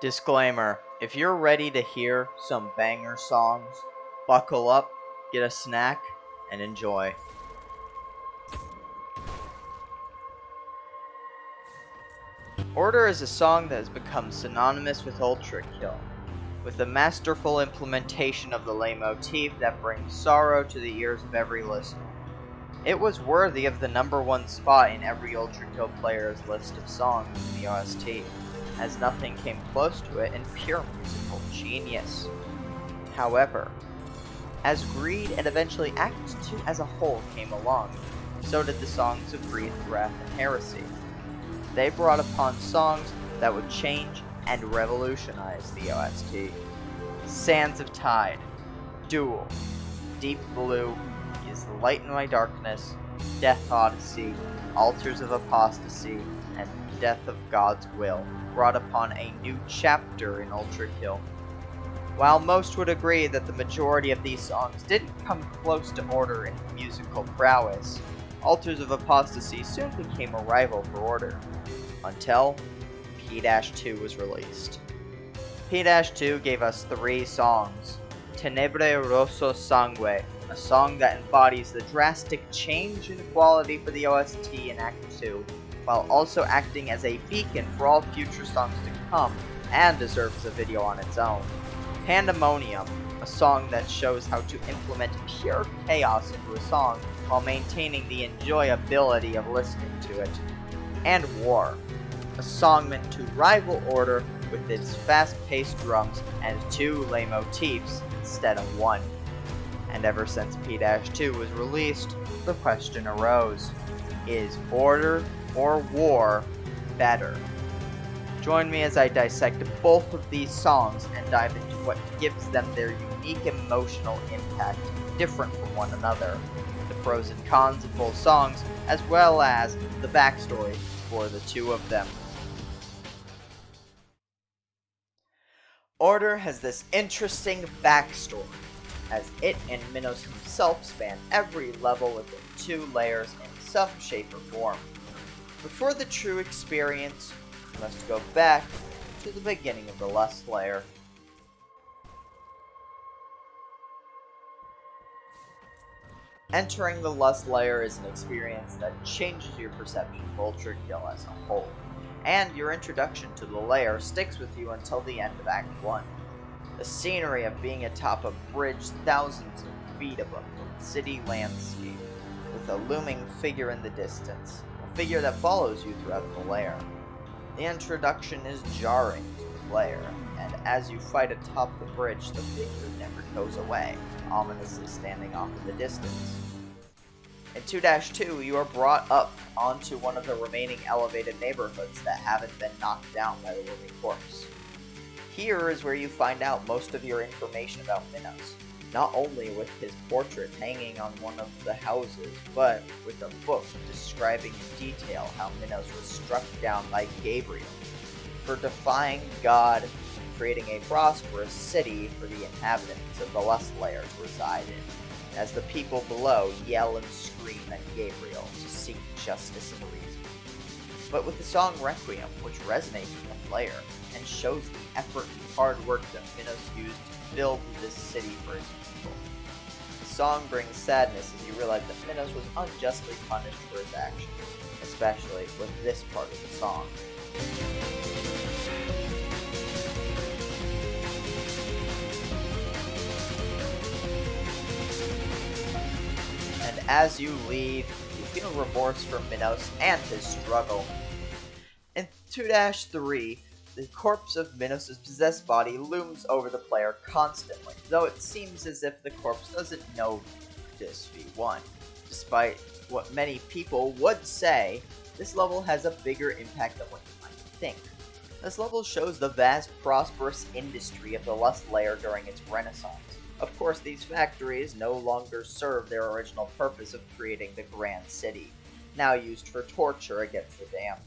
Disclaimer, if you're ready to hear some banger songs, buckle up, get a snack, and enjoy. Order is a song that has become synonymous with Ultrakill, with a masterful implementation of the leitmotif that brings sorrow to the ears of every listener. It was worthy of the #1 spot in every Ultrakill player's list of songs in the OST, as nothing came close to it in pure musical genius. However, as Greed and eventually Act 2 as a whole came along, so did the songs of Grief, Wrath, and Heresy. They brought upon songs that would change and revolutionize the OST. Sands of Tide, Duel, Deep Blue, Is the Light in My Darkness, Death Odyssey, Altars of Apostasy, and Death of God's Will brought upon a new chapter in Ultrakill. While most would agree that the majority of these songs didn't come close to Order in musical prowess, Altars of Apostasy soon became a rival for Order, until P-2 was released. P-2 gave us 3 songs. Tenebrae Rosso Sangue, a song that embodies the drastic change in quality for the OST in Act 2, while also acting as a beacon for all future songs to come, and deserves a video on its own. Pandemonium, a song that shows how to implement pure chaos into a song while maintaining the enjoyability of listening to it. And War, a song meant to rival Order with its fast-paced drums and 2 leitmotifs instead of 1. And ever since P-2 was released, the question arose, is Order or War better? Join me as I dissect both of these songs and dive into what gives them their unique emotional impact, different from one another, the pros and cons of both songs, as well as the backstory for the 2 of them. Order has this interesting backstory, as it and Minos himself span every level within 2 layers in some shape or form. But for the true experience, we must go back to the beginning of the Lust Layer. Entering the Lust Layer is an experience that changes your perception of Ultrakill as a whole, and your introduction to the layer sticks with you until the end of Act 1. The scenery of being atop a bridge thousands of feet above the city landscape, with a looming figure in the distance, a figure that follows you throughout the layer. The introduction is jarring to the player, and as you fight atop the bridge, the figure never goes away, ominously standing off in the distance. In 2-2, you are brought up onto one of the remaining elevated neighborhoods that haven't been knocked down by the living corpse. Here is where you find out most of your information about Minos, not only with his portrait hanging on one of the houses, but with a book describing in detail how Minos was struck down by Gabriel for defying God and creating a prosperous city for the inhabitants of the Lust Layer to reside in, as the people below yell and scream at Gabriel to seek justice and reason. But with the song Requiem, which resonates with the player and shows the effort and hard work that Minos used to build this city for his people. The song brings sadness as you realize that Minos was unjustly punished for his actions, especially with this part of the song. And as you leave, you feel remorse for Minos and his struggle. In 2-3, the corpse of Minos' possessed body looms over the player constantly, though it seems as if the corpse doesn't know this V1. Despite what many people would say, this level has a bigger impact than what you might think. This level shows the vast, prosperous industry of the Lust Layer during its renaissance. Of course, these factories no longer serve their original purpose of creating the Grand City, now used for torture against the damned.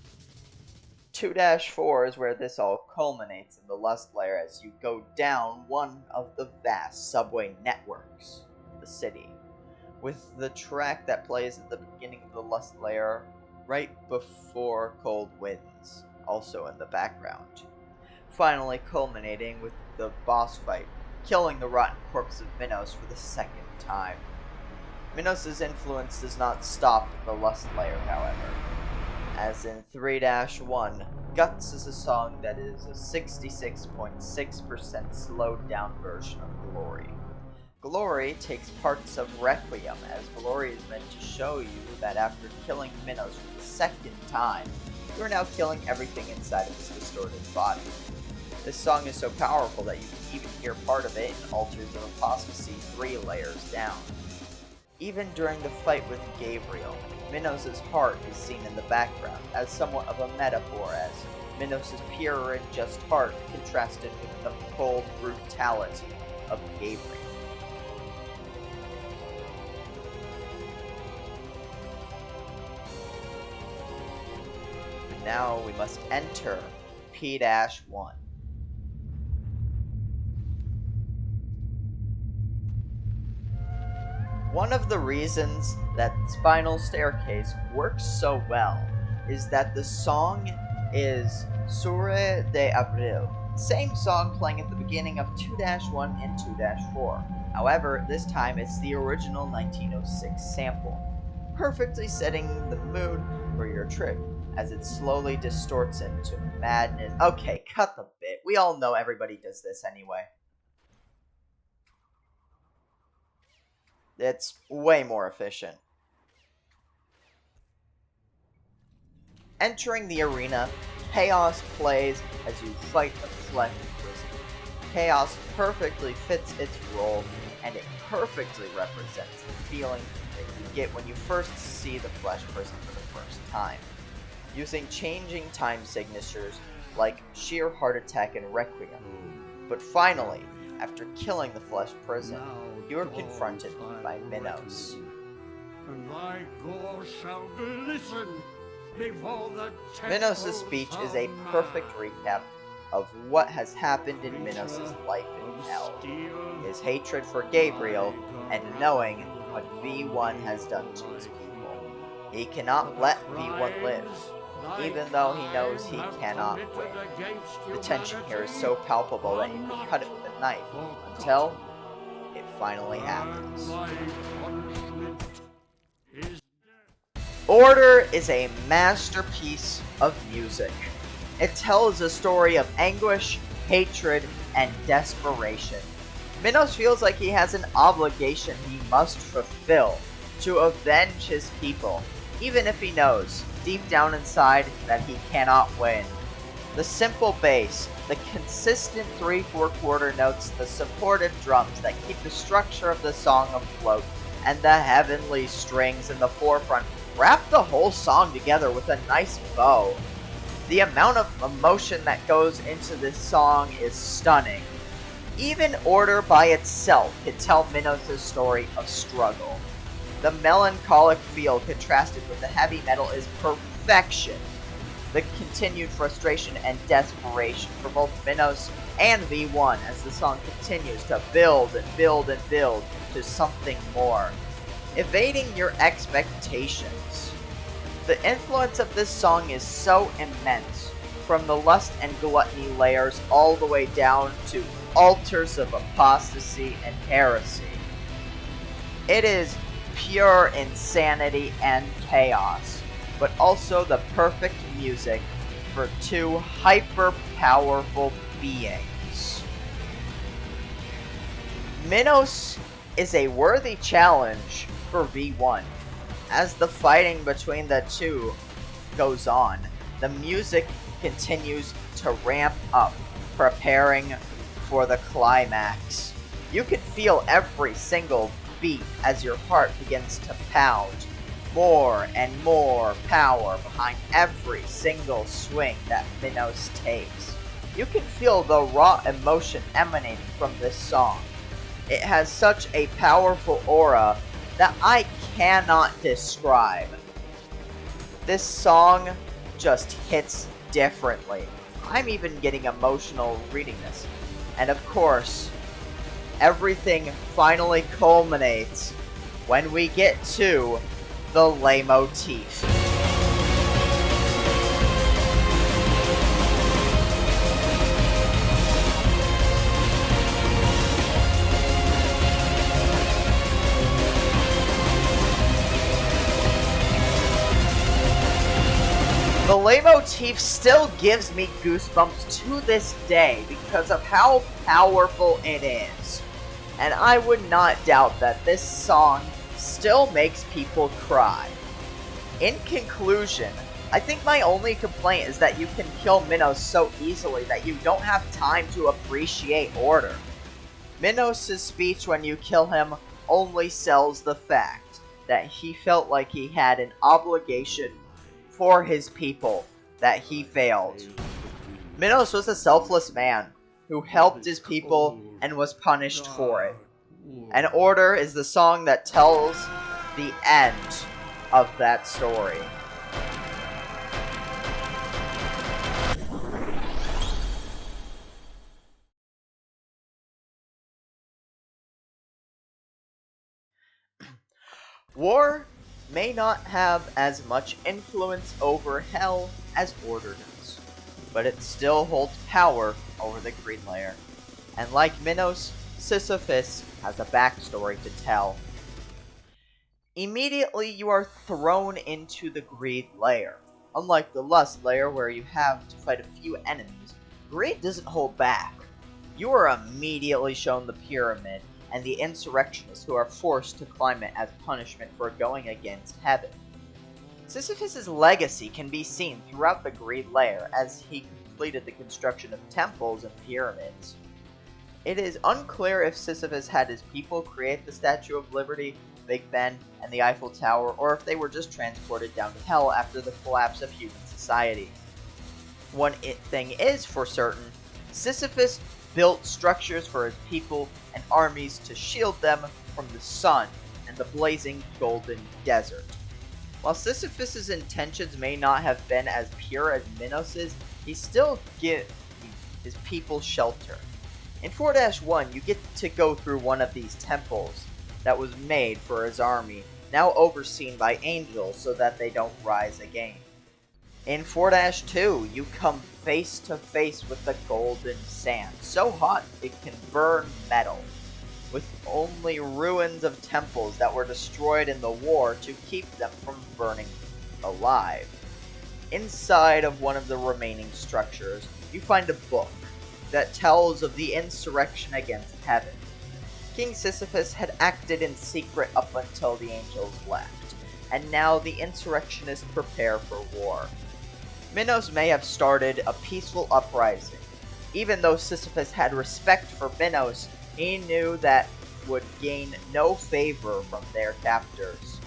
2-4 is where this all culminates in the Lust Layer as you go down one of the vast subway networks of the city, with the track that plays at the beginning of the Lust Layer right before Cold Winds, also in the background. finally culminating with the boss fight, killing the rotten corpse of Minos for the second time. Minos' influence does not stop the Lust layer, however. As in 3-1, Guts is a song that is a 66.6% slowed down version of Glory. Glory takes parts of Requiem, as Glory is meant to show you that after killing Minos for the second time, you are now killing everything inside of his distorted body. This song is so powerful that you can even hear part of it in Altars of Apostasy 3 layers down. Even during the fight with Gabriel, Minos' heart is seen in the background as somewhat of a metaphor, as Minos' pure and just heart contrasted with the cold brutality of Gabriel. But now we must enter P-1. One of the reasons that Spinal Staircase works so well is that the song is Soirée d'Avril, same song playing at the beginning of 2-1 and 2-4. However, this time it's the original 1906 sample, perfectly setting the mood for your trip as it slowly distorts into madness. Okay, cut the bit. We all know everybody does this anyway. It's way more efficient. Entering the arena, Chaos plays as you fight the flesh prison. Chaos perfectly fits its role, and it perfectly represents the feeling that you get when you first see the flesh prison for the first time. Using changing time signatures like Sheer Heart Attack and Requiem. But finally, after killing the flesh prison, you are confronted by Minos. And thy gore shall glisten before the Minos' speech is a perfect recap of what has happened in Minos' life in hell. His hatred for Gabriel, and knowing what V1 has done to his people. He cannot let V1 live, even though he knows he cannot win. The tension here is so palpable that you can cut it with a knife, until it finally happens. Order is a masterpiece of music. It tells a story of anguish, hatred, and desperation. Minos feels like he has an obligation he must fulfill to avenge his people, even if he knows, deep down inside, that he cannot win. The simple bass, the consistent 3/4 quarter notes, the supportive drums that keep the structure of the song afloat, and the heavenly strings in the forefront wrap the whole song together with a nice bow. The amount of emotion that goes into this song is stunning. Even Order by itself can tell Minos' story of struggle. The melancholic feel contrasted with the heavy metal is perfection. The continued frustration and desperation for both Minos and V1 as the song continues to build and build and build to something more, evading your expectations. The influence of this song is so immense, from the lust and gluttony layers all the way down to altars of apostasy and heresy. It is pure insanity and chaos, but also the perfect music for two hyper-powerful beings. Minos is a worthy challenge for V1. As the fighting between the two goes on, the music continues to ramp up, preparing for the climax. You can feel every single beat as your heart begins to pound. More and more power behind every single swing that Minos takes. You can feel the raw emotion emanating from this song. It has such a powerful aura that I cannot describe. This song just hits differently. I'm even getting emotional reading this. And of course, everything finally culminates when we get to the leitmotif. leitmotif still gives me goosebumps to this day because of how powerful it is. And I would not doubt that this song still makes people cry. In conclusion, I think my only complaint is that you can kill Minos so easily that you don't have time to appreciate order. Minos' speech when you kill him only sells the fact that he felt like he had an obligation for his people that he failed. Minos was a selfless man who helped his people and was punished for it. And Order is the song that tells the end of that story. War may not have as much influence over Hell as Order does, but it still holds power over the Green Layer. And like Minos, Sisyphus has a backstory to tell. Immediately you are thrown into the Greed Layer. Unlike the Lust Layer where you have to fight a few enemies, Greed doesn't hold back. You are immediately shown the pyramid and the insurrectionists who are forced to climb it as punishment for going against heaven. Sisyphus' legacy can be seen throughout the Greed Layer as he completed the construction of temples and pyramids. It is unclear if Sisyphus had his people create the Statue of Liberty, Big Ben, and the Eiffel Tower, or if they were just transported down to Hell after the collapse of human society. One thing is for certain, Sisyphus built structures for his people and armies to shield them from the sun and the blazing golden desert. While Sisyphus' intentions may not have been as pure as Minos', he still gives his people shelter. In 4-1, you get to go through one of these temples that was made for his army, now overseen by angels so that they don't rise again. In 4-2, you come face to face with the golden sand, so hot it can burn metal, with only ruins of temples that were destroyed in the war to keep them from burning alive. Inside of one of the remaining structures, you find a book that tells of the insurrection against heaven. King Sisyphus had acted in secret up until the angels left, and now the insurrectionists prepare for war. Minos may have started a peaceful uprising. Even though Sisyphus had respect for Minos, he knew that would gain no favor from their captors.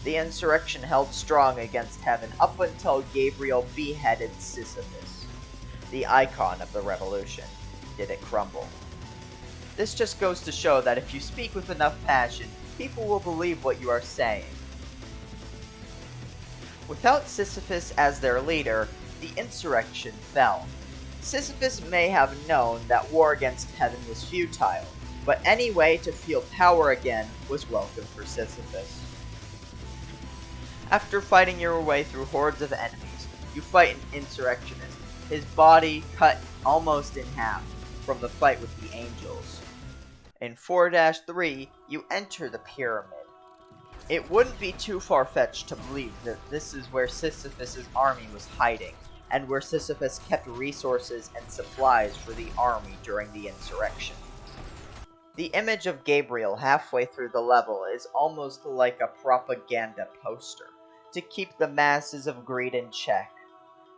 The insurrection held strong against heaven up until Gabriel beheaded Sisyphus, the icon of the revolution. Did it crumble? This just goes to show that if you speak with enough passion, people will believe what you are saying. Without Sisyphus as their leader, the insurrection fell. Sisyphus may have known that war against heaven was futile, but any way to feel power again was welcome for Sisyphus. After fighting your way through hordes of enemies, you fight an insurrectionist, his body cut almost in half from the fight with the angels. In 4-3, you enter the pyramid. It wouldn't be too far-fetched to believe that this is where Sisyphus' army was hiding, and where Sisyphus kept resources and supplies for the army during the insurrection. The image of Gabriel halfway through the level is almost like a propaganda poster, to keep the masses of greed in check.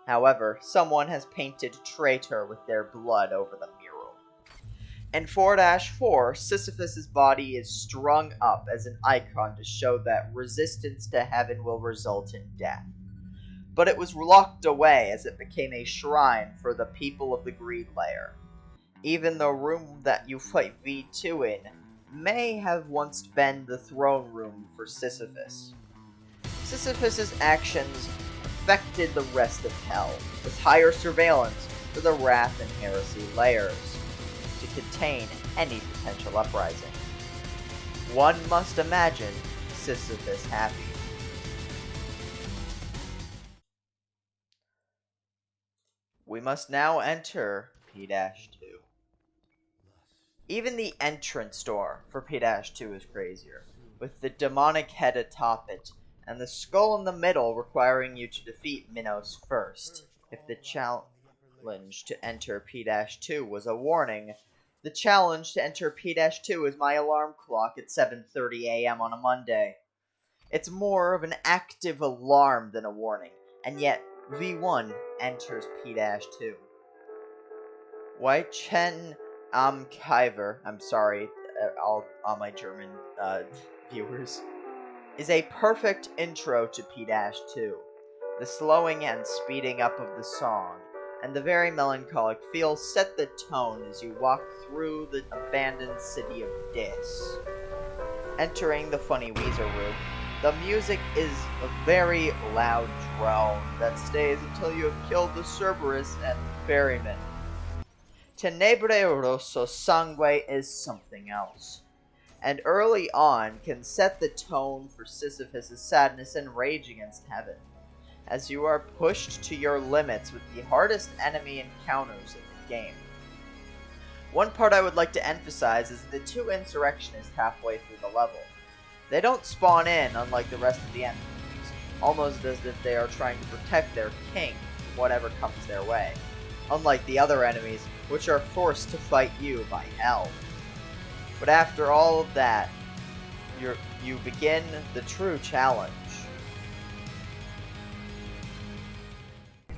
However, someone has painted traitor with their blood over the mural. In 4-4, Sisyphus' body is strung up as an icon to show that resistance to heaven will result in death. But it was locked away as it became a shrine for the people of the Greed Layer. Even the room that you fight V2 in may have once been the throne room for Sisyphus. Sisyphus' actions affected the rest of Hell, with higher surveillance for the Wrath and Heresy layers, to contain any potential uprising. One must imagine Sisyphus happy. We must now enter P-2. Even the entrance door for P-2 is crazier, with the demonic head atop it, and the skull in the middle requiring you to defeat Minos first. If the challenge to enter P-2 was a warning, the challenge to enter P-2 is my alarm clock at 7:30 a.m. on a Monday. It's more of an active alarm than a warning, and yet V1 enters P-2. Weichen am Kaiver, I'm sorry, all my German viewers, is a perfect intro to P-2. The slowing and speeding up of the song, and the very melancholic feel set the tone as you walk through the abandoned city of Dis. Entering the funny Weezer room, the music is a very loud drone that stays until you have killed the Cerberus and the ferryman. Tenebrae Rosso Sangue is something else, and early on can set the tone for Sisyphus' sadness and rage against heaven, as you are pushed to your limits with the hardest enemy encounters in the game. One part I would like to emphasize is the two insurrectionists halfway through the level. They don't spawn in unlike the rest of the enemies, almost as if they are trying to protect their king from whatever comes their way, unlike the other enemies, which are forced to fight you by hell. But after all of that, you begin the true challenge.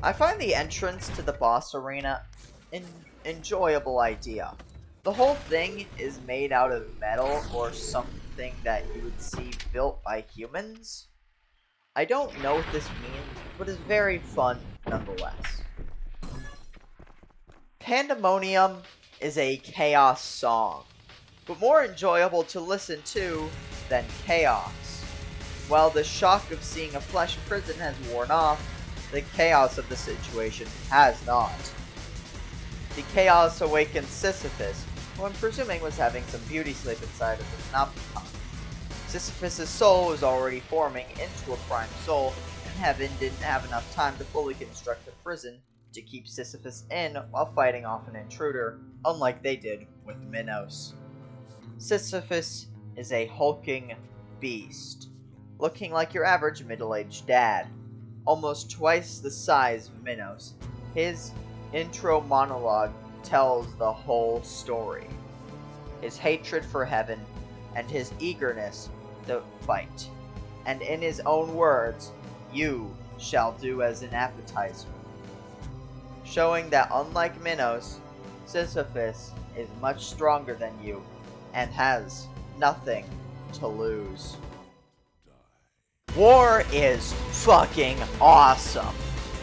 I find the entrance to the boss arena an enjoyable idea. The whole thing is made out of metal or something that you would see built by humans. I don't know what this means, but it's very fun nonetheless. Pandemonium is a chaos song, but more enjoyable to listen to than chaos. While the shock of seeing a flesh prison has worn off, the chaos of the situation has not. The chaos awakens Sisyphus, who I'm presuming was having some beauty sleep inside of the Panopticon. Sisyphus' soul was already forming into a prime soul, and Heaven didn't have enough time to fully construct a prison to keep Sisyphus in while fighting off an intruder, unlike they did with Minos. Sisyphus is a hulking beast, looking like your average middle-aged dad, almost twice the size of Minos. His intro monologue tells the whole story. His hatred for heaven, and his eagerness to fight. And in his own words, you shall do as an appetizer. Showing that unlike Minos, Sisyphus is much stronger than you, and has nothing to lose. War is fucking awesome.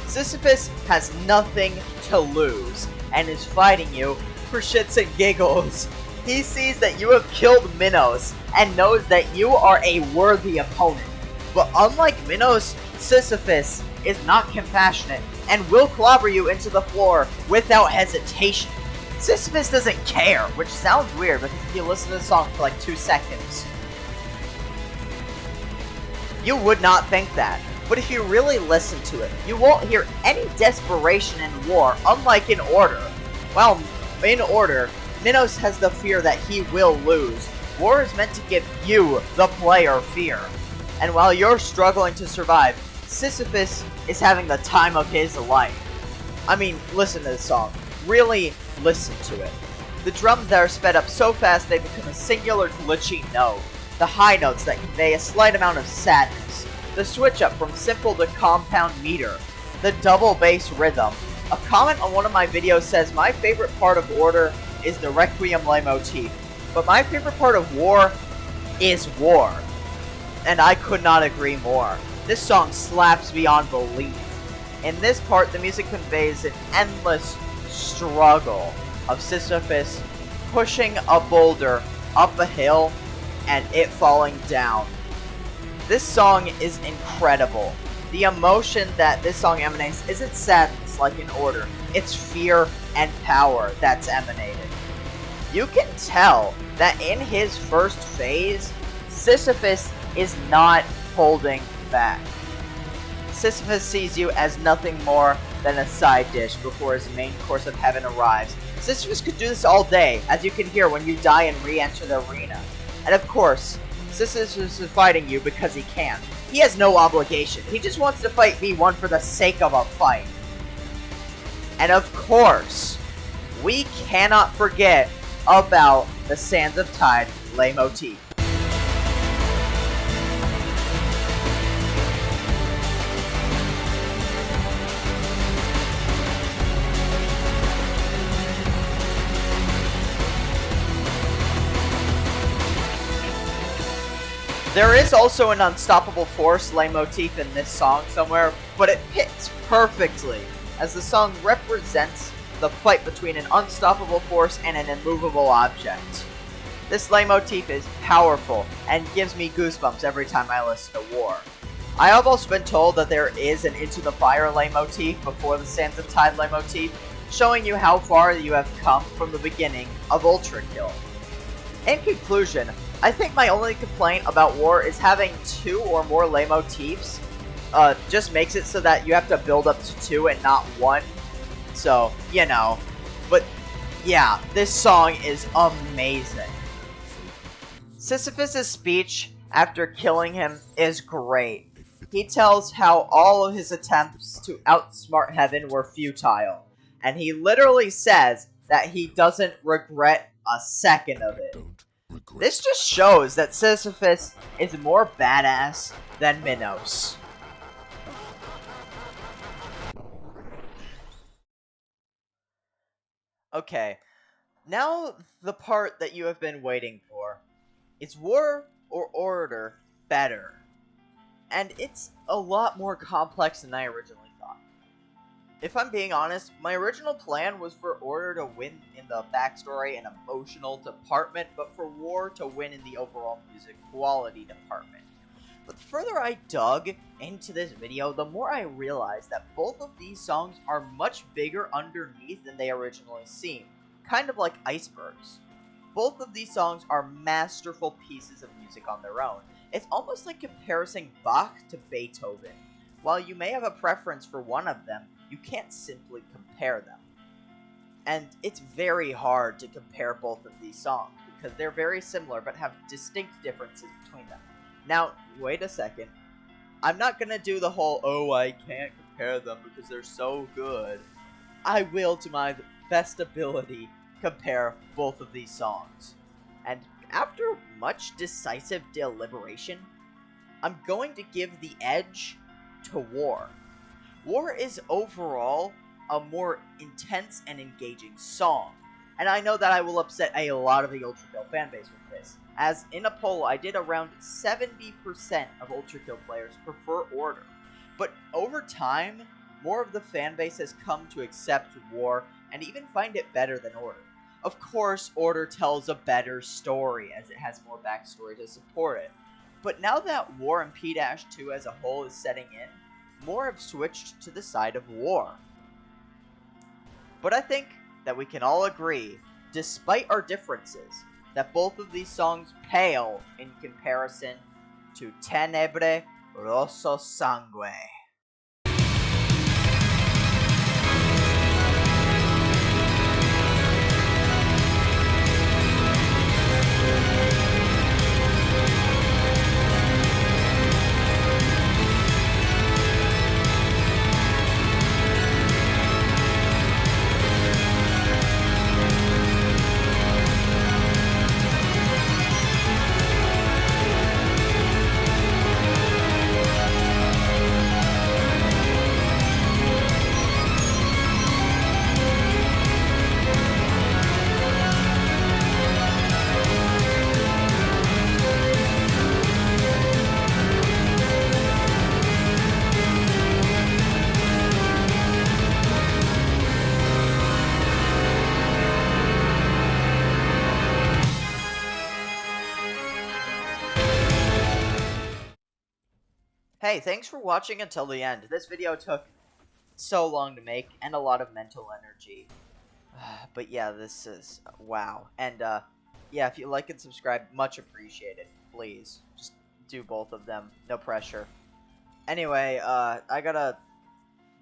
Sisyphus has nothing to lose, and is fighting you for shits and giggles. He sees that you have killed Minos, and knows that you are a worthy opponent. But unlike Minos, Sisyphus is not compassionate, and will clobber you into the floor without hesitation. Sisyphus doesn't care, which sounds weird because if you listen to the song for like 2 seconds, you would not think that. But if you really listen to it, you won't hear any desperation in war, unlike in Order. While in Order, Minos has the fear that he will lose. War is meant to give you, the player, fear. And while you're struggling to survive, Sisyphus is having the time of his life. I mean, listen to this song. Really listen to it. The drums that are sped up so fast they become a singular glitchy note. The high notes that convey a slight amount of sadness. The switch up from simple to compound meter. The double bass rhythm. A comment on one of my videos says my favorite part of Order is the Requiem leitmotif, but my favorite part of War is war. And I could not agree more. This song slaps beyond belief. In this part, the music conveys an endless struggle of Sisyphus pushing a boulder up a hill and it falling down. This song is incredible. The emotion that this song emanates isn't sadness like in Order. It's fear and power that's emanated. You can tell that in his first phase, Sisyphus is not holding back. Sisyphus sees you as nothing more than a side dish before his main course of heaven arrives. Sisyphus could do this all day, as you can hear when you die and re-enter the arena. And of course, Sisyphus is fighting you because he can. He has no obligation. He just wants to fight V1 for the sake of a fight. And of course, we cannot forget about the Sands of Tide leitmotif. There is also an unstoppable force leitmotif in this song somewhere, but it fits perfectly, as the song represents the fight between an unstoppable force and an immovable object. This leitmotif is powerful and gives me goosebumps every time I listen to War. I have also been told that there is an Into the Fire leitmotif before the Sands of Tide leitmotif, showing you how far you have come from the beginning of Ultrakill. In conclusion, I think my only complaint about War is having 2 or more leitmotifs. Just makes it so that you have to build up to 2 and not 1. So, you know. But, yeah, this song is amazing. Sisyphus' speech after killing him is great. He tells how all of his attempts to outsmart heaven were futile. And he literally says that he doesn't regret a second of it. This just shows that Sisyphus is more badass than Minos. Okay, now the part that you have been waiting for. Is War or Order better? And it's a lot more complex than I originally thought. If I'm being honest, my original plan was for Order to win in the backstory and emotional department, but for War to win in the overall music quality department. But the further I dug into this video, the more I realized that both of these songs are much bigger underneath than they originally seemed, kind of like icebergs. Both of these songs are masterful pieces of music on their own. It's almost like comparing Bach to Beethoven. While you may have a preference for one of them, you can't simply compare them. And it's very hard to compare both of these songs, because they're very similar but have distinct differences between them. Now, wait a second. I'm not gonna do the whole, oh, I can't compare them because they're so good. I will, to my best ability, compare both of these songs. And after much decisive deliberation, I'm going to give the edge to War. War is overall a more intense and engaging song, and I know that I will upset a lot of the Ultrakill fanbase with this, as in a poll I did around 70% of Ultrakill players prefer Order, but over time, more of the fanbase has come to accept War and even find it better than Order. Of course, Order tells a better story, as it has more backstory to support it, but now that War and P-2 as a whole is setting in, more have switched to the side of War. But I think that we can all agree, despite our differences, that both of these songs pale in comparison to Tenebre Rosso Sangue. Hey, thanks for watching until the end. This video took so long to make and a lot of mental energy. But yeah, this is wow. And yeah, if you like and subscribe, much appreciated. Please, just do both of them. No pressure. Anyway, I gotta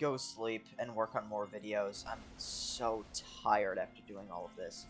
go sleep and work on more videos. I'm so tired after doing all of this.